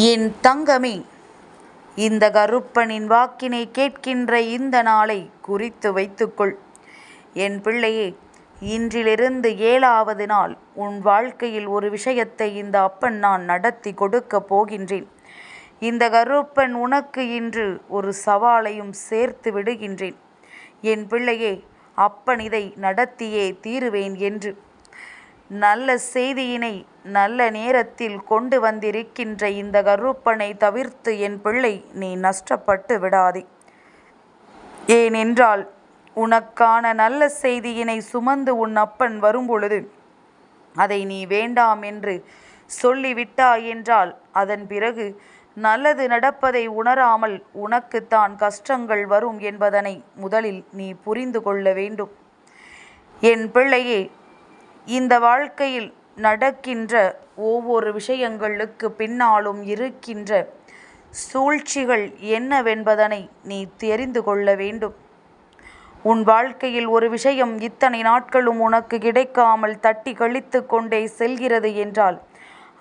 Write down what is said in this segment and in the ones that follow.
என் தங்கமே, இந்த கருப்பனின் வாக்கினை கேட்கின்ற இந்த நாளை குறித்து வைத்துக்கொள். என் பிள்ளையே, இன்றிலிருந்து 7வது நாள் உன் வாழ்க்கையில் ஒரு விஷயத்தை இந்த அப்பன் நான் நடத்தி கொடுக்கப் போகின்றேன். இந்த கருப்பன் உனக்கு இன்று ஒரு சவாலையும் சேர்த்து விடுகின்றேன். என் பிள்ளையே, அப்பன் இதை நடத்தியே தீருவேன் என்று நல்ல செய்தியினை நல்ல நேரத்தில் கொண்டு வந்திருக்கின்ற இந்த கருப்பனை தவிர்த்து என் பிள்ளை நீ நஷ்டப்பட்டு விடாதே. ஏனென்றால் உனக்கான நல்ல செய்தியினை சுமந்து உன் அப்பன் வரும்பொழுது அதை நீ வேண்டாம் என்று சொல்லிவிட்டாய் என்றால் அதன் பிறகு நல்லது நடப்பதை உணராமல் உனக்குத்தான் கஷ்டங்கள் வரும் என்பதனை முதலில் நீ புரிந்து கொள்ள வேண்டும். என் பிள்ளையே, இந்த வாழ்க்கையில் நடக்கின்ற ஒவ்வொரு விஷயங்களுக்கு பின்னாலும் இருக்கின்ற சூழ்ச்சிகள் என்னவென்பதனை நீ தெரிந்து கொள்ள வேண்டும். உன் வாழ்க்கையில் ஒரு விஷயம் இத்தனை நாட்களும் உனக்கு கிடைக்காமல் தட்டி கழித்து கொண்டே செல்கிறது என்றால்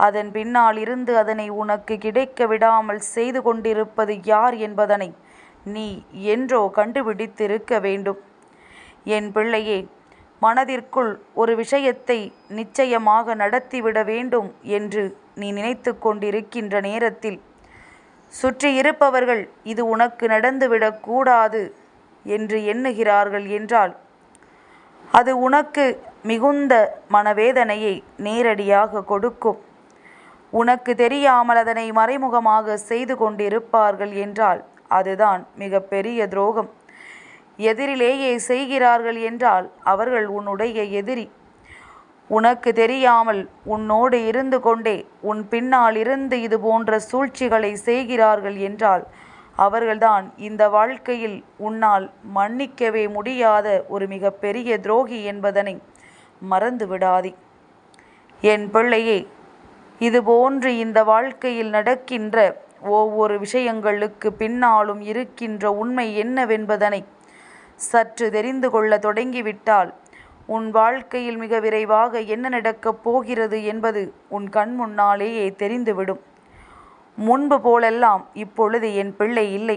அதன் பின்னால் இருந்து அதனை உனக்கு கிடைக்க விடாமல் செய்து கொண்டிருப்பது யார் என்பதனை நீ என்றோ கண்டுபிடித்திருக்க வேண்டும். என் பிள்ளையே, மனதிற்குள் ஒரு விஷயத்தை நிச்சயமாக நடத்திவிட வேண்டும் என்று நீ நினைத்து கொண்டிருக்கின்ற நேரத்தில் சுற்றி இருப்பவர்கள் இது உனக்கு நடந்துவிடக்கூடாது என்று எண்ணுகிறார்கள் என்றால் அது உனக்கு மிகுந்த மனவேதனையை நேரடியாக கொடுக்கும். உனக்கு தெரியாமல் அதனை மறைமுகமாக செய்து கொண்டிருப்பார்கள் என்றால் அதுதான் மிகப்பெரிய துரோகம். எதிரிலேயே செய்கிறார்கள் என்றால் அவர்கள் உன்னுடைய எதிரி. உனக்கு தெரியாமல் உன்னோடு இருந்து கொண்டே உன் பின்னால் இருந்து இது போன்ற சூழ்ச்சிகளை செய்கிறார்கள் என்றால் அவர்கள்தான் இந்த வாழ்க்கையில் உன்னால் மன்னிக்கவே முடியாத ஒரு மிகப்பெரிய துரோகி என்பதனை மறந்து விடாதே. என் பிள்ளையே, இதுபோன்று இந்த வாழ்க்கையில் நடக்கின்ற ஒவ்வொரு விஷயங்களுக்கு பின்னாலும் இருக்கின்ற உண்மை என்னவென்பதனை சற்று தெரிந்து கொள்ள தொடங்கிவிட்டால் உன் வாழ்க்கையில் மிக விரைவாக என்ன நடக்கப் போகிறது என்பது உன் கண் முன்னாலேயே தெரிந்துவிடும். முன்பு போலெல்லாம் இப்பொழுது என் பிள்ளை இல்லை.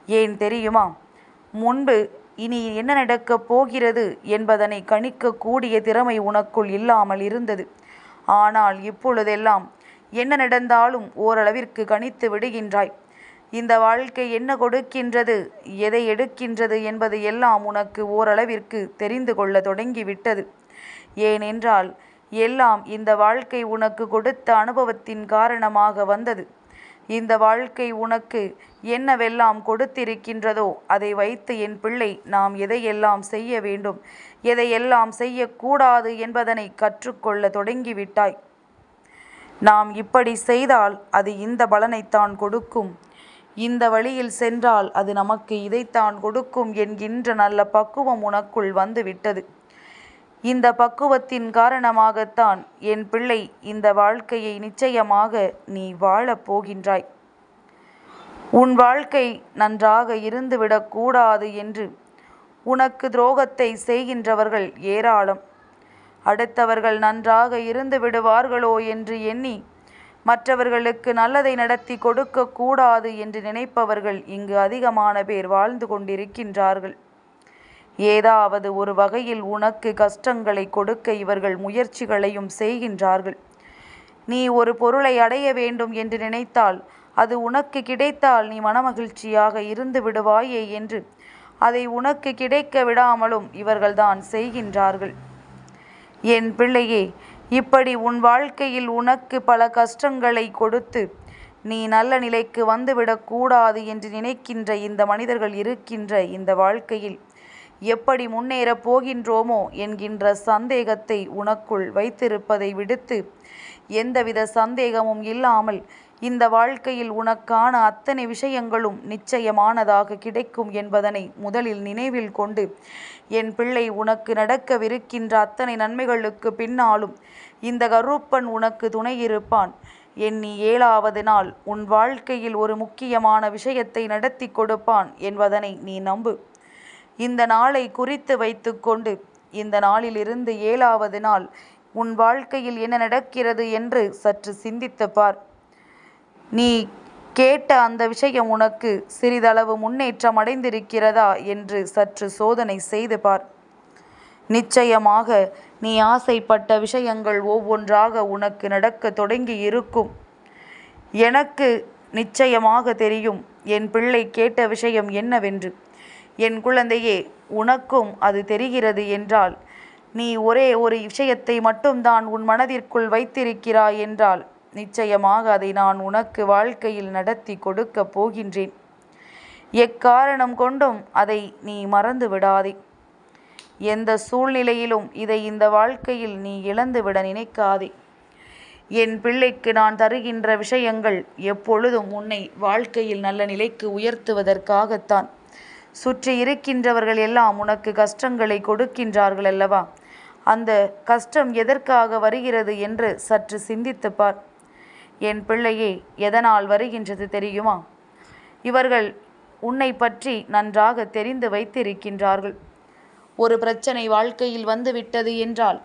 ஏன் தெரியுமா? முன்பு இனி என்ன நடக்கப் போகிறது என்பதனை கணிக்கக்கூடிய திறமை உனக்குள் இல்லாமல் இருந்தது. ஆனால் இப்பொழுதெல்லாம் என்ன நடந்தாலும் ஓரளவிற்கு கணித்து விடுகின்றாய். இந்த வாழ்க்கை என்ன கொடுக்கின்றது, எதை எடுக்கின்றது என்பது எல்லாம் உனக்கு ஓரளவிற்கு தெரிந்து கொள்ள தொடங்கிவிட்டது. ஏனென்றால் எல்லாம் இந்த வாழ்க்கை உனக்கு கொடுத்த அனுபவத்தின் காரணமாக வந்தது. இந்த வாழ்க்கை உனக்கு என்னவெல்லாம் கொடுத்திருக்கின்றதோ அதை வைத்து என் பிள்ளை நாம் எதையெல்லாம் செய்ய வேண்டும், எதையெல்லாம் செய்யக்கூடாது என்பதனை கற்றுக்கொள்ள தொடங்கிவிட்டாய். நாம் இப்படி செய்தால் அது இந்த பலனைத்தான் கொடுக்கும், இந்த வழியில் சென்றால் அது நமக்கு இதைத்தான் கொடுக்கும் என்கின்ற நல்ல பக்குவம் உனக்குள் வந்துவிட்டது. இந்த பக்குவத்தின் காரணமாகத்தான் என் பிள்ளை இந்த வாழ்க்கையை நிச்சயமாக நீ வாழப் போகின்றாய். உன் வாழ்க்கை நன்றாக இருந்துவிடக்கூடாது என்று உனக்கு துரோகத்தை செய்கின்றவர்கள் ஏராளம். அடுத்தவர்கள் நன்றாக இருந்து விடுவார்களோ என்று எண்ணி மற்றவர்களுக்கு நல்லதை நடத்தி கொடுக்க கூடாது என்று நினைப்பவர்கள் இங்கு அதிகமான பேர் வாழ்ந்து கொண்டிருக்கின்றார்கள். ஏதாவது ஒரு வகையில் உனக்கு கஷ்டங்களை கொடுக்க இவர்கள் முயற்சிகளையும் செய்கின்றார்கள். நீ ஒரு பொருளை அடைய வேண்டும் என்று நினைத்தால் அது உனக்கு கிடைத்தால் நீ மனமகிழ்ச்சியாக இருந்து விடுவாயே என்று அதை உனக்கு கிடைக்க விடாமலும் இவர்கள்தான் செய்கின்றார்கள். என் பிள்ளையே, இப்படி உன் வாழ்க்கையில் உனக்கு பல கஷ்டங்களை கொடுத்து நீ நல்ல நிலைக்கு வந்துவிடக்கூடாது என்று நினைக்கின்ற இந்த மனிதர்கள் இருக்கின்ற இந்த வாழ்க்கையில் எப்படி முன்னேறப் போகின்றோமோ என்கின்ற சந்தேகத்தை உனக்குள் வைத்திருப்பதை விடுத்து எந்தவித சந்தேகமும் இல்லாமல் இந்த வாழ்க்கையில் உனக்கான அத்தனை விஷயங்களும் நிச்சயமானதாக கிடைக்கும் என்பதனை முதலில் நினைவில் கொண்டு என் பிள்ளை உனக்கு நடக்கவிருக்கின்ற அத்தனை நன்மைகளுக்கு பின்னாலும் இந்த கருப்பன் உனக்கு துணை இருப்பான். எண்ணி 7வது நாள் உன் வாழ்க்கையில் ஒரு முக்கியமான விஷயத்தை நடத்தி கொடுப்பான் என்பதனை நீ நம்பு. இந்த நாளை குறித்து வைத்து கொண்டு இந்த நாளிலிருந்து 7வது நாள் உன் வாழ்க்கையில் என்ன நடக்கிறது என்று சற்று சிந்தித்து பார். நீ கேட்ட அந்த விஷயம் உனக்கு சிறிதளவு முன்னேற்றம் அடைந்திருக்கிறதா என்று சற்று சோதனை செய்து பார். நிச்சயமாக நீ ஆசைப்பட்ட விஷயங்கள் ஒவ்வொன்றாக உனக்கு நடக்க தொடங்கி இருக்கும். எனக்கு நிச்சயமாக தெரியும் என் பிள்ளை கேட்ட விஷயம் என்னவென்று. என் குழந்தையே, உனக்கும் அது தெரிகிறது என்றால், நீ ஒரே ஒரு விஷயத்தை மட்டும்தான் உன் மனதிற்குள் வைத்திருக்கிறாய் என்றால், நிச்சயமாக அதை நான் உனக்கு வாழ்க்கையில் நடத்தி கொடுக்கப் போகின்றேன். எக்காரணம் கொண்டும் அதை நீ மறந்து விடாதே. எந்த சூழ்நிலையிலும் இதை இந்த வாழ்க்கையில் நீ இழந்துவிட நினைக்காதே. என் பிள்ளைக்கு நான் தருகின்ற விஷயங்கள் எப்பொழுதும் உன்னை வாழ்க்கையில் நல்ல நிலைக்கு உயர்த்துவதற்காகத்தான். சுற்றி இருக்கின்றவர்கள் எல்லாம் உனக்கு கஷ்டங்களை கொடுக்கின்றார்கள் அல்லவா? அந்த கஷ்டம் எதற்காக வருகிறது என்று சற்று சிந்தித்து பார். என் பிள்ளையே, எதனால் வருகின்றது தெரியுமா? இவர்கள் உன்னை பற்றி நன்றாக தெரிந்து வைத்திருக்கின்றார்கள். ஒரு பிரச்சனை வாழ்க்கையில் வந்துவிட்டது என்றால்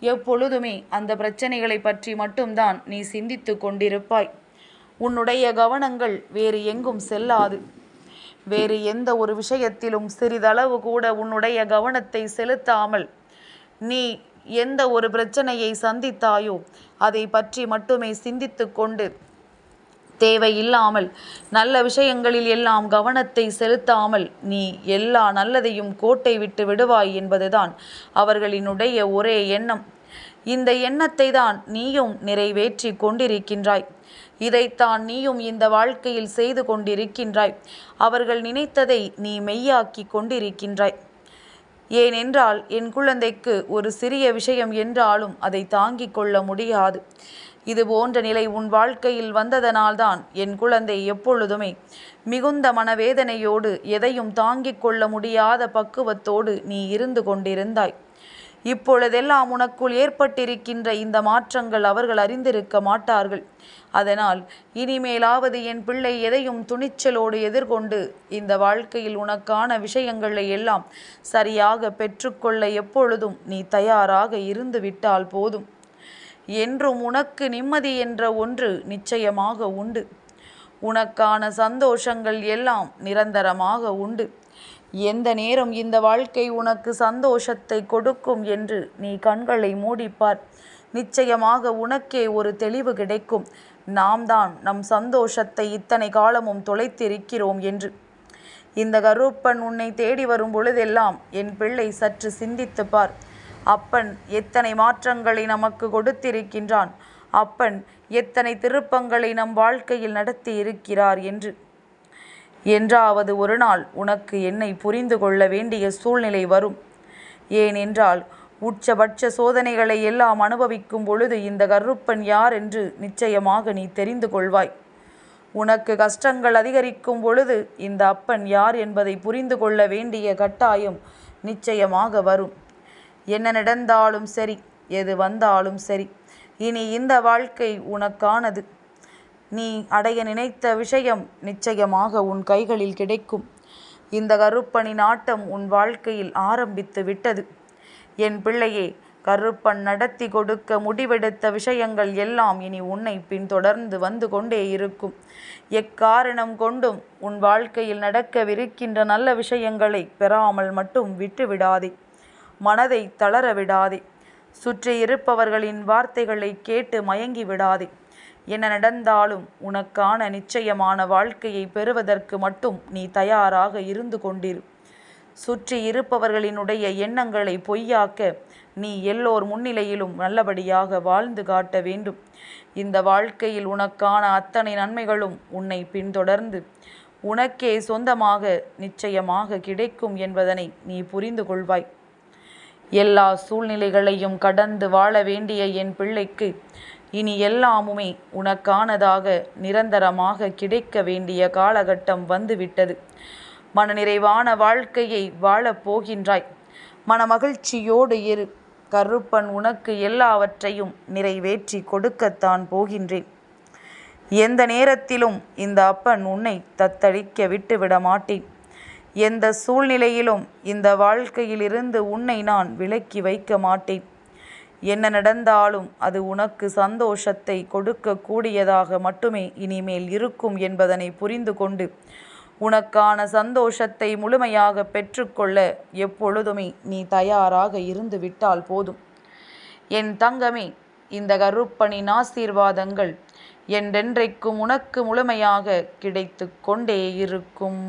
எப்பொழுதுமே அந்த பிரச்சனைகளை பற்றி மட்டும்தான் நீ சிந்தித்து கொண்டிருப்பாய். உன்னுடைய கவனங்கள் வேறு எங்கும் செல்லாது. வேறு எந்த ஒரு விஷயத்திலும் சிறிதளவு கூட உன்னுடைய கவனத்தை செலுத்தாமல் நீ எந்த ஒரு பிரச்சனையை சந்தித்தாயோ அதை பற்றி மட்டுமே சிந்தித்து கொண்டு தேவையில்லாமல் நல்ல விஷயங்களில் எல்லாம் கவனத்தை செலுத்தாமல் நீ எல்லா நல்லதையும் கோட்டை விட்டு விடுவாய் என்பதுதான் அவர்களினுடைய ஒரே எண்ணம். இந்த எண்ணத்தை தான் நீயும் நிறைவேற்றி கொண்டிருக்கின்றாய். இதைத்தான் நீயும் இந்த வாழ்க்கையில் செய்து கொண்டிருக்கின்றாய். அவர்கள் நினைத்ததை நீ மெய்யாக்கி கொண்டிருக்கின்றாய். ஏனென்றால் என் குழந்தைக்கு ஒரு சிறிய விஷயம் என்றாலும் அதை தாங்கிக் கொள்ள முடியாது. இது போன்ற நிலை உன் வாழ்க்கையில் வந்ததனால்தான் என் குழந்தை எப்பொழுதுமே மிகுந்த மனவேதனையோடு எதையும் தாங்கிக் கொள்ள முடியாத பக்குவத்தோடு நீ இருந்து கொண்டிருந்தாய். இப்பொழுதெல்லாம் உனக்குள் ஏற்பட்டிருக்கின்ற இந்த மாற்றங்கள் அவர்கள் அறிந்திருக்க மாட்டார்கள். அதனால் இனிமேலாவது என் பிள்ளை எதையும் துணிச்சலோடு எதிர்கொண்டு இந்த வாழ்க்கையில் உனக்கான விஷயங்களை எல்லாம் சரியாக பெற்றுக்கொள்ள எப்பொழுதும் நீ தயாராக இருந்து விட்டால் போதும். என்றும் உனக்கு நிம்மதி என்ற ஒன்று நிச்சயமாக உண்டு. உனக்கான சந்தோஷங்கள் எல்லாம் நிரந்தரமாக உண்டு. எந்த நேரம் இந்த வாழ்க்கை உனக்கு சந்தோஷத்தை கொடுக்கும் என்று நீ கண்களை மூடிப்பார். நிச்சயமாக உனக்கே ஒரு தெளிவு கிடைக்கும். நாம் தான் நம் சந்தோஷத்தை இத்தனை காலமும் தொலைத்திருக்கிறோம் என்று. இந்த கருப்பன் உன்னை தேடி வரும் பொழுதெல்லாம் என் பிள்ளை சற்று சிந்தித்து பார். அப்பன் எத்தனை மாற்றங்களை நமக்கு கொடுத்திருக்கின்றான். அப்பன் எத்தனை திருப்பங்களை நம் வாழ்க்கையில் நடத்தி இருக்கிறார் என்று. என்றாவது ஒரு நாள் உனக்கு என்னை புரிந்து கொள்ள வேண்டிய சூழ்நிலை வரும். ஏனென்றால் உச்சபட்ச சோதனைகளை எல்லாம் அனுபவிக்கும் பொழுது இந்த கருப்பன் யார் என்று நிச்சயமாக நீ தெரிந்து கொள்வாய். உனக்கு கஷ்டங்கள் அதிகரிக்கும் பொழுது இந்த அப்பன் யார் என்பதை புரிந்து கொள்ள வேண்டிய கட்டாயம் நிச்சயமாக வரும். என்ன நடந்தாலும் சரி, எது வந்தாலும் சரி, இனி இந்த வாழ்க்கை உனக்கானது. நீ அடைய நினைத்த விஷயம் நிச்சயமாக உன் கைகளில் கிடைக்கும். இந்த கருப்பனின் ஆட்டம் உன் வாழ்க்கையில் ஆரம்பித்து விட்டது. என் பிள்ளையே, கருப்பன் நடத்தி கொடுக்க முடிவெடுத்த விஷயங்கள் எல்லாம் இனி உன்னை பின்தொடர்ந்து வந்து கொண்டே இருக்கும். எக்காரணம் கொண்டும் உன் வாழ்க்கையில் நடக்கவிருக்கின்ற நல்ல விஷயங்களை பெறாமல் மட்டும் விட்டு விடாதே. மனதை தளர விடாதே. சுற்றி இருப்பவர்களின் வார்த்தைகளை கேட்டு மயங்கி விடாதே. என்ன நடந்தாலும் உனக்கான நிச்சயமான வாழ்க்கையை பெறுவதற்கு மட்டும் நீ தயாராக இருந்து கொண்டிரு. சுற்றி இருப்பவர்களினுடைய எண்ணங்களை பொய்யாக்க நீ எல்லோர் முன்னிலையிலும் நல்லபடியாக வாழ்ந்து காட்ட வேண்டும். இந்த வாழ்க்கையில் உனக்கான அத்தனை நன்மைகளும் உன்னை பின்தொடர்ந்து உனக்கே சொந்தமாக நிச்சயமாக கிடைக்கும் என்பதனை நீ புரிந்து கொள்வாய். எல்லா சூழ்நிலைகளையும் கடந்து வாழ வேண்டிய என் பிள்ளைக்கு இனி எல்லாமுமே உனக்கானதாக நிரந்தரமாக கிடைக்க வேண்டிய காலகட்டம் வந்துவிட்டது. மனநிறைவான வாழ்க்கையை வாழப் போகின்றாய். மனமகிழ்ச்சியோடு இரு. கருப்பன் உனக்கு எல்லாவற்றையும் நிறைவேற்றி கொடுக்கத்தான் போகின்றேன். எந்த நேரத்திலும் இந்த அப்பன் உன்னை தத்தளிக்க விட்டுவிட மாட்டேன். எந்த சூழ்நிலையிலும் இந்த வாழ்க்கையிலிருந்து உன்னை நான் விலக்கி வைக்க மாட்டேன். என்ன நடந்தாலும் அது உனக்கு சந்தோஷத்தை கொடுக்கக்கூடியதாக மட்டுமே இனிமேல் இருக்கும் என்பதனை புரிந்து கொண்டு உனக்கான சந்தோஷத்தை முழுமையாக பெற்றுக்கொள்ள எப்பொழுதுமே நீ தயாராக இருந்து விட்டால் போதும். என் தங்கமே, இந்த கருப்பனின் ஆசீர்வாதங்கள் என்றென்றைக்கும் உனக்கு முழுமையாக கிடைத்து கொண்டே இருக்கும்.